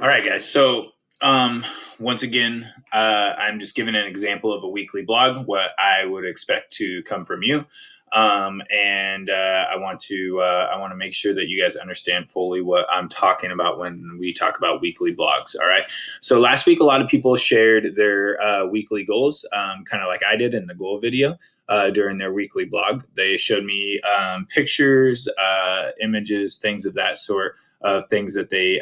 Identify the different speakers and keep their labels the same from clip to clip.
Speaker 1: All right, guys. So, once again, I'm just giving an example of a weekly blog, what I would expect to come from you. And I want to make sure that you guys understand fully what I'm talking about when we talk about weekly blogs. All right. So last week, a lot of people shared their weekly goals, kind of like I did in the goal video. During their weekly blog, they showed me pictures, images, things of that sort of things that they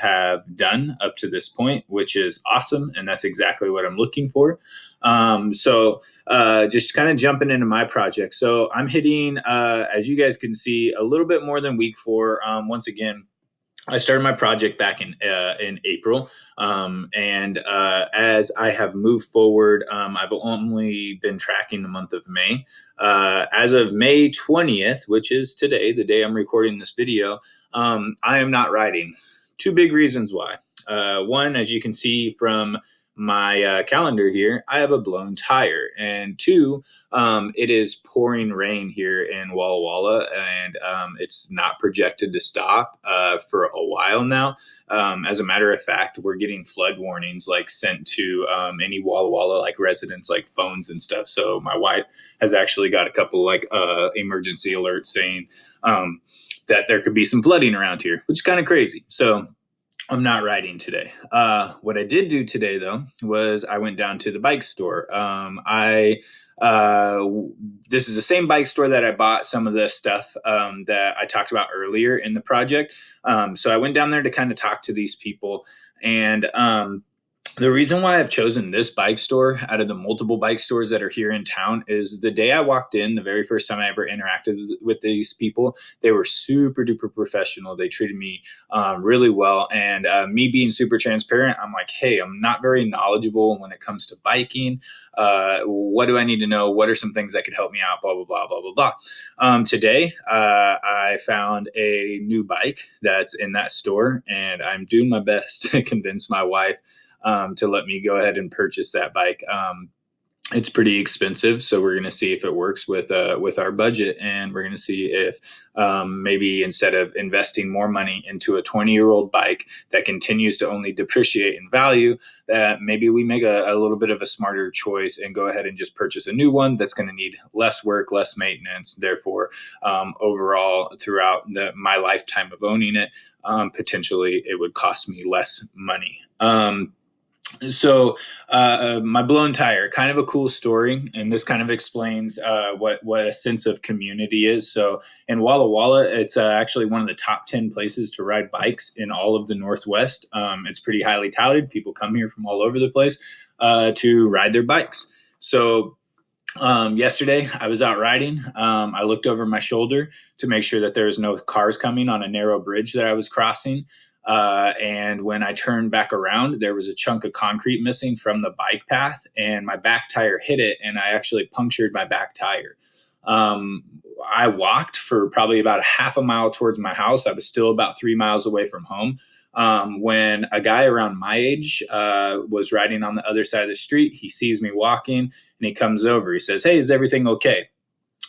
Speaker 1: have done up to this point, which is awesome. And that's exactly what I'm looking for. Just kind of jumping into my project. So I'm hitting, as you guys can see, a little bit more than week 4. Once again, I started my project back in April, and as I have moved forward, I've only been tracking the month of May. As of May 20th, which is today, the day I'm recording this video, I am not riding. Two big reasons why. One, as you can see from my calendar here, I have a blown tire, and two, it is pouring rain here in Walla Walla, and it's not projected to stop for a while now. As a matter of fact, we're getting flood warnings like sent to any Walla Walla like residents, like phones and stuff. So my wife has actually got a couple like emergency alerts saying that there could be some flooding around here, which is kind of crazy. So I'm not riding today. What I did do today, though, was I went down to the bike store. Uh, this is the same bike store that I bought some of the stuff that I talked about earlier in the project. So I went down there to kind of talk to these people, and the reason why I've chosen this bike store out of the multiple bike stores that are here in town is the day I walked in, the very first time I ever interacted with these people, they were super duper professional. They treated me really well. And me being super transparent, I'm like, hey, I'm not very knowledgeable when it comes to biking. What do I need to know? What are some things that could help me out? Blah, blah, blah, blah, blah, blah. Today, I found a new bike that's in that store, and I'm doing my best to convince my wife to let me go ahead and purchase that bike. It's pretty expensive, so we're going to see if it works with our budget, and we're going to see if maybe instead of investing more money into a 20-year-old bike that continues to only depreciate in value, that maybe we make a little bit of a smarter choice and go ahead and just purchase a new one that's going to need less work, less maintenance. Therefore, overall, throughout my lifetime of owning it, potentially it would cost me less money. My blown tire, kind of a cool story, and this kind of explains what a sense of community is. So in Walla Walla, it's actually one of the top 10 places to ride bikes in all of the Northwest. It's pretty highly touted. People come here from all over the place to ride their bikes. So yesterday I was out riding. I looked over my shoulder to make sure that there was no cars coming on a narrow bridge that I was crossing. And when I turned back around, there was a chunk of concrete missing from the bike path, and my back tire hit it, and I actually punctured my back tire. Um, I walked for probably about a half a mile towards my house. I was still about 3 miles away from home. When a guy around my age was riding on the other side of the street, he sees me walking and he comes over. He says, "Hey, is everything okay?"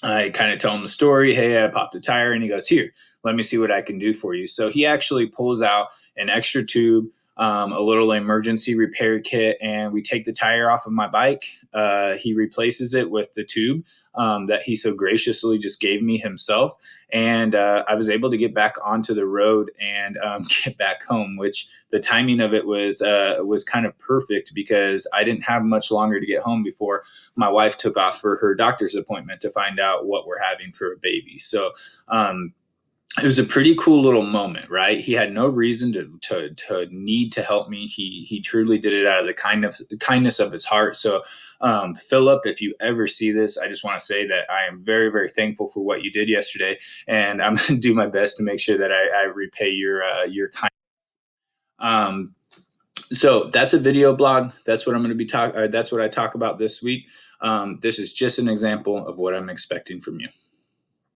Speaker 1: I kind of tell him the story. Hey, I popped a tire, and he goes, "Here, let me see what I can do for you." So he actually pulls out an extra tube, a little emergency repair kit, and we take the tire off of my bike. He replaces it with the tube that he so graciously just gave me himself. And I was able to get back onto the road and get back home, which the timing of it was kind of perfect because I didn't have much longer to get home before my wife took off for her doctor's appointment to find out what we're having for a baby. So it was a pretty cool little moment, right? He had no reason to need to help me. He truly did it out of the kindness of his heart. So, Philip, if you ever see this, I just want to say that I am very, very thankful for what you did yesterday, and I'm going to do my best to make sure that I repay your kindness. So that's a video blog. That's what I'm going to be talking. That's what I talk about this week. This is just an example of what I'm expecting from you.